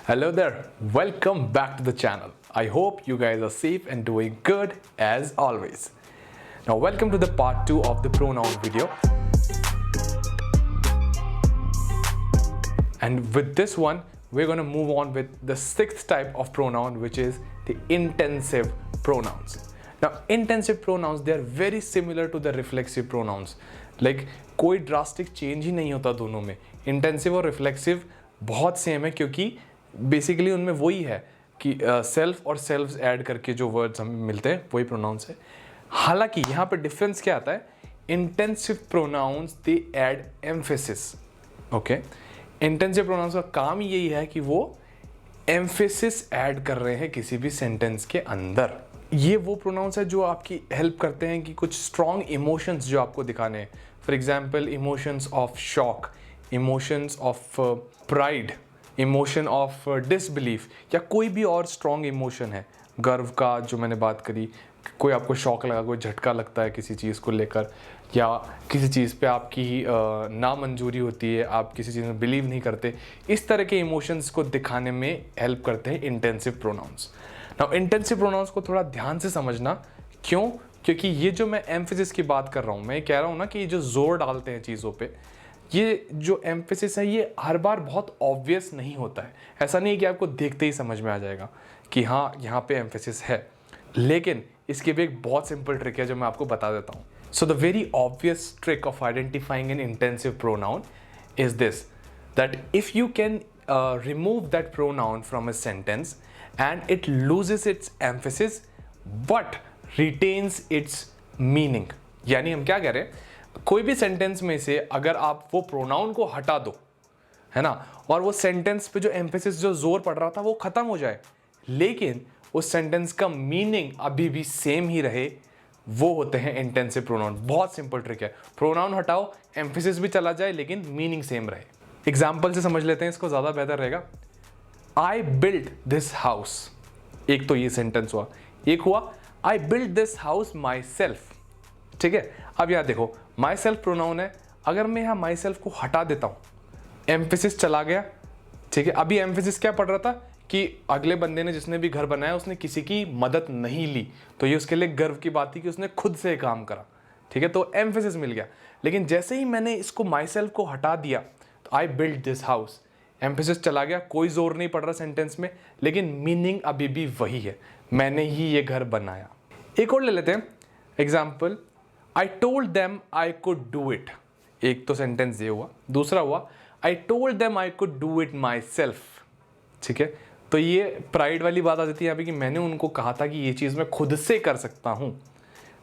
Hello there, welcome back to the channel. I hope you guys are safe and doing good as always. Now, welcome to the part 2 of the pronoun video. And with this one, we're going to move on with the sixth type of pronoun, which is the intensive pronouns. Now, intensive pronouns, they are very similar to the reflexive pronouns. Like, कोई drastic change ही नहीं होता दोनों में. Intensive और reflexive बहुत same है क्योंकि basically उनमें वही है कि सेल्फ और सेल्व्स ऐड करके जो वर्ड्स हमें मिलते हैं वही प्रोनाउंस है. हालांकि यहाँ पे डिफरेंस क्या आता है, intensive pronouns they add emphasis. Okay, intensive pronouns का काम यही है कि वो एम्फेसिस ऐड कर रहे हैं किसी भी सेंटेंस के अंदर. ये वो प्रोनाउंस है जो आपकी हेल्प करते हैं कि कुछ स्ट्रॉन्ग इमोशंस जो आपको दिखाने हैं. For example, emotions of shock, emotions of pride, emotion of disbelief, या कोई भी और स्ट्रॉन्ग इमोशन है. गर्व का जो मैंने बात करी, कोई आपको शॉक लगा, कोई झटका लगता है किसी चीज़ को लेकर, या किसी चीज़ पे आपकी नामंजूरी होती है, आप किसी चीज़ में बिलीव नहीं करते. इस तरह के इमोशंस को दिखाने में हेल्प करते हैं intensive pronouns. Now, intensive pronouns को थोड़ा ध्यान से समझना. क्यों? क्योंकि ये जो मैं एम्फेसिस की बात कर रहा हूँ, मैं कह रहा हूँ ना कि ये जो जोर डालते हैं चीज़ों पे, ये जो एम्फेसिस है ये हर बार बहुत ऑब्वियस नहीं होता है. ऐसा नहीं है कि आपको देखते ही समझ में आ जाएगा कि हाँ यहाँ पे एम्फेसिस है. लेकिन इसकी भी एक बहुत सिंपल ट्रिक है जो मैं आपको बता देता हूँ. So the very obvious trick of identifying N intensive pronoun is this, that if you can remove that pronoun from a sentence and it loses its emphasis but retains its meaning. यानी हम क्या कह रहे हैं, कोई भी sentence में से अगर आप वो प्रोनाउन को हटा दो, है ना, और वो सेंटेंस पे जो एम्फेसिस, जो जोर पड़ रहा था, वो खत्म हो जाए, लेकिन उस सेंटेंस का मीनिंग अभी भी सेम ही रहे, वो होते हैं इंटेंसिव प्रोनाउन. बहुत सिंपल ट्रिक है. प्रोनाउन हटाओ, एम्फेसिस भी चला जाए, लेकिन मीनिंग सेम रहे. एग्जाम्पल से समझ लेते हैं इसको, ज़्यादा बेहतर रहेगा. I build this house. एक तो ये सेंटेंस हुआ. एक हुआ I build this house my self. ठीक है, अब यहाँ देखो, माई सेल्फ प्रोनाउन है. अगर मैं यहाँ माई सेल्फ को हटा देता हूँ, एम्फेसिस चला गया. ठीक है, अभी एम्फेसिस क्या पड़ रहा था कि अगले बंदे ने, जिसने भी घर बनाया, उसने किसी की मदद नहीं ली, तो ये उसके लिए गर्व की बात थी कि उसने खुद से काम करा. ठीक है, तो एम्फेसिस मिल गया. लेकिन जैसे ही मैंने इसको माई सेल्फ को हटा दिया, तो I build this house, emphasis चला गया, कोई जोर नहीं पड़ रहा सेंटेंस में, लेकिन मीनिंग अभी भी वही है, मैंने ही ये घर बनाया. एक और ले लेते हैं example, I told them I could do it. एक तो सेंटेंस ये हुआ. दूसरा हुआ I told them I could do it my self. ठीक है, तो ये प्राइड वाली बात आ जाती है यहाँ पे कि मैंने उनको कहा था कि ये चीज़ मैं खुद से कर सकता हूँ.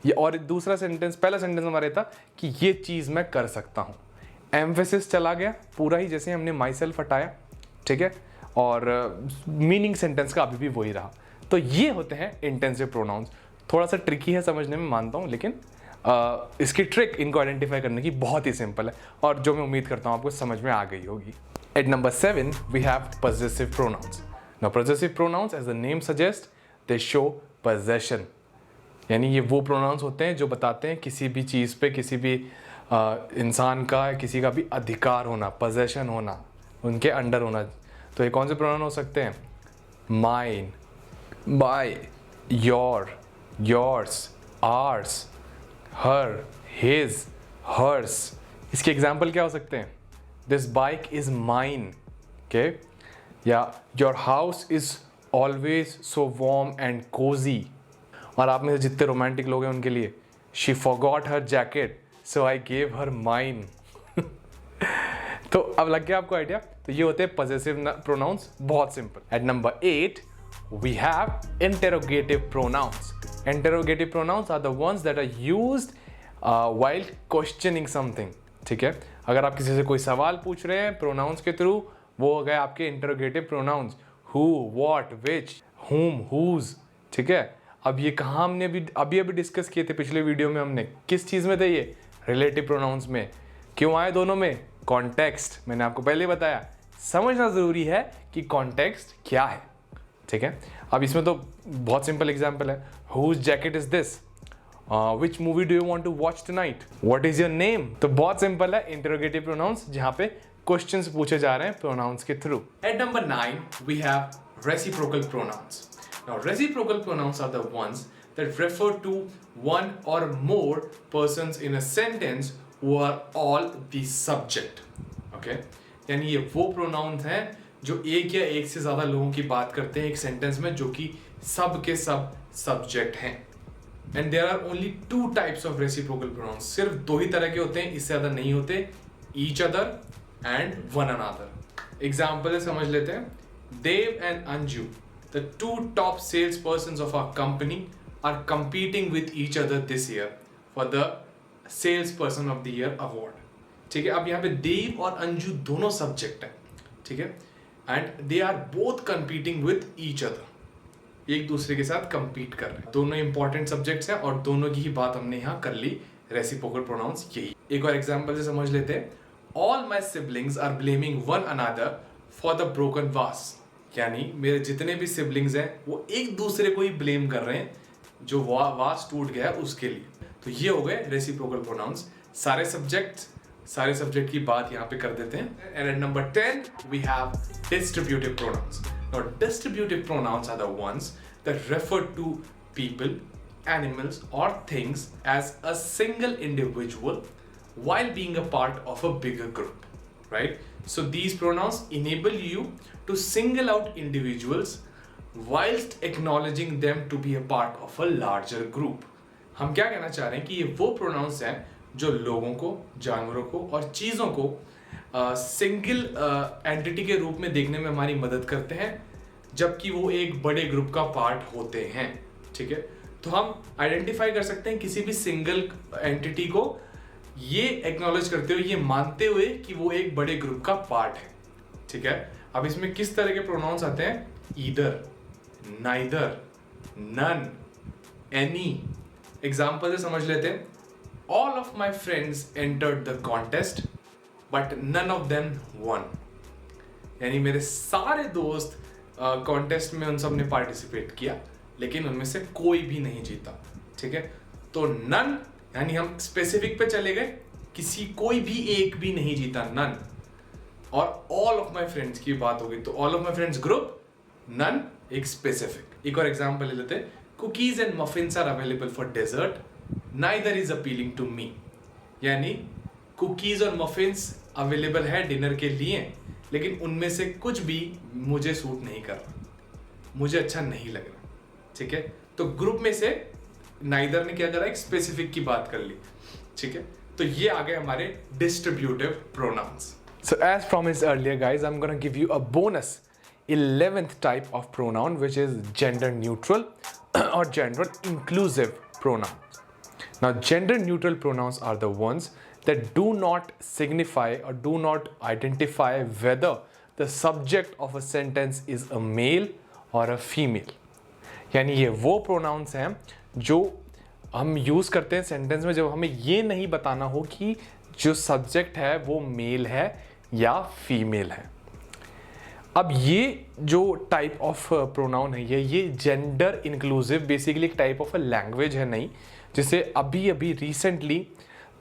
ये, और दूसरा सेंटेंस, पहला सेंटेंस हमारा था कि ये चीज़ मैं कर सकता हूँ. एम्फेसिस चला गया पूरा ही, जैसे हमने माई सेल्फ हटाया. ठीक है, और मीनिंग सेंटेंस का अभी भी वही रहा. तो ये होते हैं इंटेंसिव प्रोनाउंस. थोड़ा सा ट्रिकी है समझने में, मानता हूँ, लेकिन इसकी ट्रिक इनको आइडेंटिफाई करने की बहुत ही सिंपल है, और जो मैं उम्मीद करता हूँ आपको समझ में आ गई होगी. At number 7 we have possessive pronouns. Now possessive pronouns, as the name suggests, they show possession. यानी ये वो प्रोनाउंस होते हैं जो बताते हैं किसी भी चीज़ पे, किसी भी इंसान का, किसी का भी अधिकार होना, possession होना, उनके अंडर होना. तो ये कौन से प्रोनाउन हो सकते हैं? Mine, my, your, yours, ours, her, his, hers. इसके एग्जाम्पल क्या हो सकते हैं? This bike is mine. Okay, या your house is always so warm and cosy. और आप में से जितने रोमांटिक लोग हैं उनके लिए, she forgot her jacket so I gave her mine. तो अब लग गया आपको आइडिया. तो ये होते हैं पॉजेसिव प्रोनाउंस, बहुत simple. At number 8 we have interrogative pronouns. Interrogative pronouns are the ones that are used while questioning something. ठीक है, अगर आप किसी से कोई सवाल पूछ रहे हैं प्रोनाउंस के थ्रू, वो हो गए आपके interrogative pronouns. Who, what, which, whom, whose. ठीक है, अब ये कहाँ हमने अभी डिस्कस किए थे पिछले वीडियो में. हमने किस चीज़ में थे ये? रिलेटिव प्रोनाउंस में. क्यों आए दोनों में? कॉन्टेक्स्ट. मैंने आपको पहले बताया, समझना ज़रूरी है कि कॉन्टेक्स्ट क्या है. ठीक है, अब इसमें तो बहुत सिंपल एग्जाम्पल है. Whose jacket is this? Which movie do you want to watch tonight? What is your name? तो बहुत सिंपल है इंटरोगेटिव प्रोनाउंस जहाँ पे क्वेश्चंस पूछे जा रहे हैं प्रोनाउंस के थ्रू। At number 9 we have reciprocal pronouns. Now reciprocal pronouns are the ones that refer to one or more persons in a sentence who are all the subject. Okay? यानी ये वो प्रोनाउंस हैं जो एक या एक से ज्यादा लोगों की बात करते हैं एक सेंटेंस में, जो कि सब के सब सब्जेक्ट हैं। And there are only 2 types of reciprocal pronouns. सिर्फ 2 ही तरह के होते हैं, इससे ज्यादा नहीं होते। Each other and one another. Example समझ लेते हैं। देव and Anju, the 2 top salespersons of our company, are competing with each other this year for the salesperson of the year award. ठीक है, अब यहाँ पे देव और अंजू दोनों सब्जेक्ट है, ठीक है, and they are both competing with each other, एक दूसरे के साथ compete कर रहे हैं। दोनों इंपॉर्टेंट सब्जेक्ट्स हैं और दोनों की ही बात हमने यहाँ कर ली। रेसिप्रोकल प्रोनाउंस यही। एक और एग्जांपल से समझ लेते हैं। All my siblings are blaming one another for the broken vase. यानी मेरे जितने भी सिबलिंग्स हैं वो एक दूसरे को ही ब्लेम कर रहे हैं जो वास टूट गया उसके लिए। तो ये हो गए रेसिप्रोकल प्रोनाउंस। सारे सब्जेक्ट की बात यहाँ पे कर देते हैं। And at number 10 we have distributive pronouns. Now distributive pronouns are the ones that refer to people, animals और things as a single individual while being a part of a bigger group, right? So these pronouns enable you to single out individuals whilst acknowledging them to be a part of a larger group. हम क्या कहना चाह रहे हैं कि ये वो pronouns हैं जो लोगों को, जानवरों को और चीज़ों को सिंगल एंटिटी के रूप में देखने में हमारी मदद करते हैं, जबकि वो एक बड़े ग्रुप का पार्ट होते हैं, ठीक है? तो हम आइडेंटिफाई कर सकते हैं किसी भी सिंगल एंटिटी को ये एक्नॉलेज करते हुए, ये मानते हुए कि वो एक बड़े ग्रुप का पार्ट है, ठीक है? अब इसमें किस तरह के प्रोनाउंस आते हैं? Either, neither, none, any. Example से समझ लेते हैं। All of my friends entered the contest but none of them won. यानी मेरे सारे दोस्त कॉन्टेस्ट में उन सब ने पार्टिसिपेट किया, लेकिन उनमें से कोई भी नहीं जीता, ठीक है? तो नन यानी हम स्पेसिफिक पे चले गए, कोई भी एक भी नहीं जीता, नन। और ऑल ऑफ माई फ्रेंड्स की बात हो गई तो all of my friends group, none एक स्पेसिफिक। एक और एग्जांपल ले लेते हैं। Cookies and muffins are available for dessert, neither is appealing to me. यानी कुकीज और मफिन्स अवेलेबल है डिनर के लिए, लेकिन उनमें से कुछ भी मुझे सूट नहीं कर रहा, मुझे अच्छा नहीं लग रहा, ठीक है? तो ग्रुप में से नाइदर ने क्या करा, एक स्पेसिफिक की बात कर ली, ठीक है? तो ये आ गए हमारे distributive pronounce. So as promised earlier guys, I'm going to give you a bonus 11th type of pronoun, which is gender neutral or gender inclusive pronouns. Now gender neutral pronouns are the ones that do not signify or do not identify whether the subject of a sentence is a male or a female. यानी ये वो pronounce हैं जो हम use करते हैं sentence में जब हमें ये नहीं बताना हो कि जो सब्जेक्ट है वो मेल है या फीमेल है। अब ये जो टाइप ऑफ प्रोनाउन है ये जेंडर इंक्लूसिव बेसिकली एक टाइप ऑफ अ लैंग्वेज है नहीं, जिसे अभी अभी रिसेंटली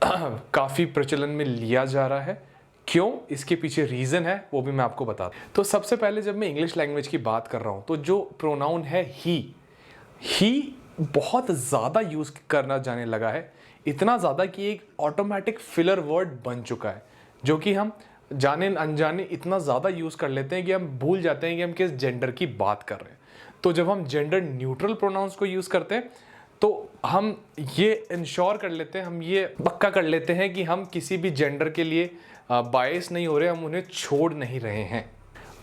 काफ़ी प्रचलन में लिया जा रहा है। क्यों, इसके पीछे रीज़न है वो भी मैं आपको बता दूं। तो सबसे पहले जब मैं इंग्लिश लैंग्वेज की बात कर रहा हूँ तो जो प्रोनाउन है ही बहुत ज़्यादा यूज़ करना जाने लगा है, इतना ज़्यादा कि एक ऑटोमेटिक फिलर वर्ड बन चुका है, जो कि हम जाने अनजाने इतना ज़्यादा यूज़ कर लेते हैं कि हम भूल जाते हैं कि हम किस जेंडर की बात कर रहे हैं। तो जब हम जेंडर न्यूट्रल प्रोनाउंस को यूज़ करते हैं तो हम ये इंश्योर कर लेते हैं, हम ये पक्का कर लेते हैं कि हम किसी भी जेंडर के लिए बायस नहीं हो रहे, हम उन्हें छोड़ नहीं रहे हैं।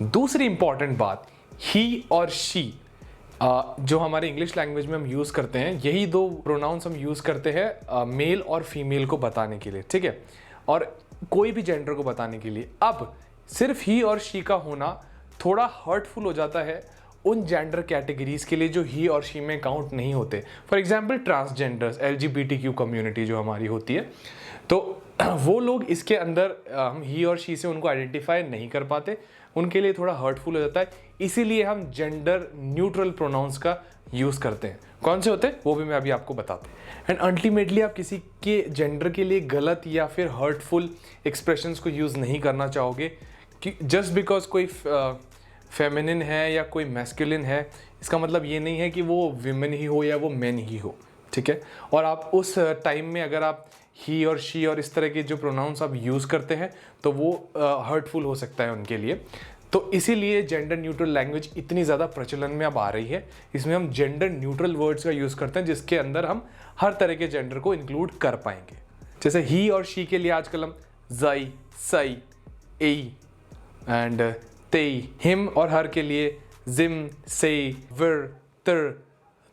दूसरी इंपॉर्टेंट बात, ही और शी जो हमारे इंग्लिश लैंग्वेज में हम यूज़ करते हैं, यही 2 प्रोनाउंस हम यूज़ करते हैं मेल और फीमेल को बताने के लिए, ठीक है? और कोई भी जेंडर को बताने के लिए। अब सिर्फ ही और शी का होना थोड़ा हर्टफुल हो जाता है उन जेंडर कैटेगरीज के लिए जो ही और शी में काउंट नहीं होते। For example transgenders, LGBTQ community जो हमारी होती है, तो वो लोग इसके अंदर हम ही और शी से उनको आइडेंटिफाई नहीं कर पाते, उनके लिए थोड़ा हर्टफुल हो जाता है। इसीलिए हम जेंडर न्यूट्रल प्रोनाउंस का यूज़ करते हैं। कौन से होते हैं वो भी मैं अभी आपको बताता हूँ। एंड अल्टीमेटली आप किसी के जेंडर के लिए गलत या फिर हर्टफुल एक्सप्रेशंस को यूज़ नहीं करना चाहोगे कि जस्ट बिकॉज कोई फेमिनिन है या कोई मैस्कुलिन है, इसका मतलब ये नहीं है कि वो विमेन ही हो या वो मैन ही हो, ठीक है। और आप उस टाइम में अगर आप ही और शी और इस तरह के जो प्रोनाउंस आप यूज़ करते हैं तो वो हर्टफुल हो सकता है उनके लिए। तो इसीलिए जेंडर न्यूट्रल लैंग्वेज इतनी ज़्यादा प्रचलन में अब आ रही है। इसमें हम जेंडर न्यूट्रल वर्ड्स का यूज़ करते हैं जिसके अंदर हम हर तरह के जेंडर को इंक्लूड कर पाएंगे। जैसे ही और शी के लिए आजकल हम जाई, सई, एई एंड तेई, हिम और हर के लिए जिम, से, विर, तिर।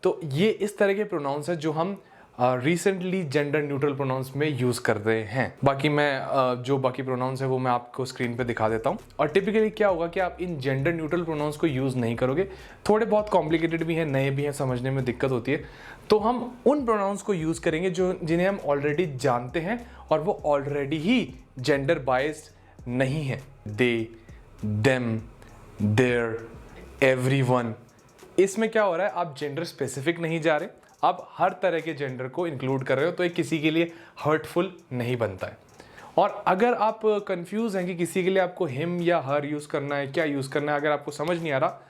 तो ये इस तरह के प्रोनाउंस है जो हम रिसेंटली जेंडर न्यूट्रल प्रोनाउंस में यूज़ कर रहे हैं। बाकी मैं जो बाकी प्रोनाउंस है वो मैं आपको स्क्रीन पे दिखा देता हूँ। और टिपिकली क्या होगा कि आप इन जेंडर न्यूट्रल प्रोनाउंस को यूज़ नहीं करोगे, थोड़े बहुत कॉम्प्लिकेटेड भी हैं, नए भी हैं, समझने में दिक्कत होती है। तो हम उन प्रोनाउंस को यूज़ करेंगे जो जिन्हें हम ऑलरेडी जानते हैं और वो ऑलरेडी ही जेंडर बायस्ड नहीं है। दे, देम, देयर, एवरीवन। इसमें क्या हो रहा है, आप जेंडर स्पेसिफिक नहीं जा रहे, आप हर तरह के जेंडर को इंक्लूड कर रहे हो, तो ये किसी के लिए हर्टफुल नहीं बनता है। और अगर आप कंफ्यूज हैं कि किसी के लिए आपको हिम या हर यूज़ करना है, क्या यूज़ करना है, अगर आपको समझ नहीं आ रहा,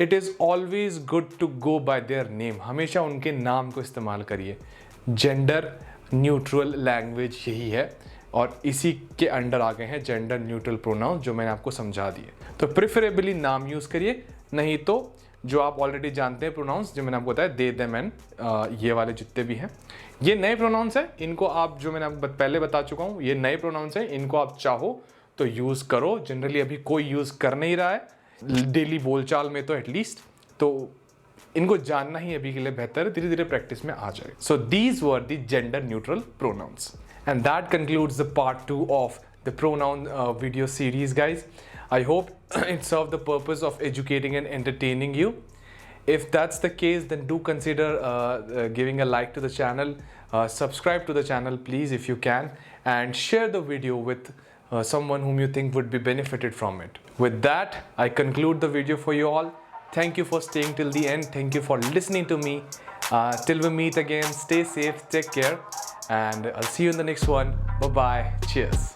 it is always good to go by their name. हमेशा उनके नाम को इस्तेमाल करिए। जेंडर न्यूट्रल लैंग्वेज यही है और इसी के अंडर आ गए हैं जेंडर न्यूट्रल प्रोनाउन जो मैंने आपको समझा दिए। तो प्रेफरेबली नाम यूज़ करिए, नहीं तो जो आप ऑलरेडी जानते हैं प्रोनाउंस जो मैंने आपको बताया, दे, देम एंड ये वाले जितने भी हैं, ये नए प्रोनाउंस हैं। इनको आप, जो मैंने आपको पहले बता चुका हूँ, ये नए प्रोनाउंस हैं, इनको आप चाहो तो यूज़ करो। जनरली अभी कोई यूज़ कर नहीं रहा है डेली बोलचाल में, तो एटलीस्ट तो इनको जानना ही अभी के लिए बेहतर है, धीरे धीरे प्रैक्टिस में आ जाए। So these were the gender neutral pronouns and that concludes the part 2 of the pronoun video series, guys. I hope it served the purpose of educating and entertaining you. If that's the case, then do consider giving a like to the channel, subscribe to the channel please if you can, and share the video with someone whom you think would be benefited from it. With that, I conclude the video for you all. Thank you for staying till the end. Thank you for listening to me. Till we meet again, stay safe, take care, and I'll see you in the next one. Bye bye. Cheers.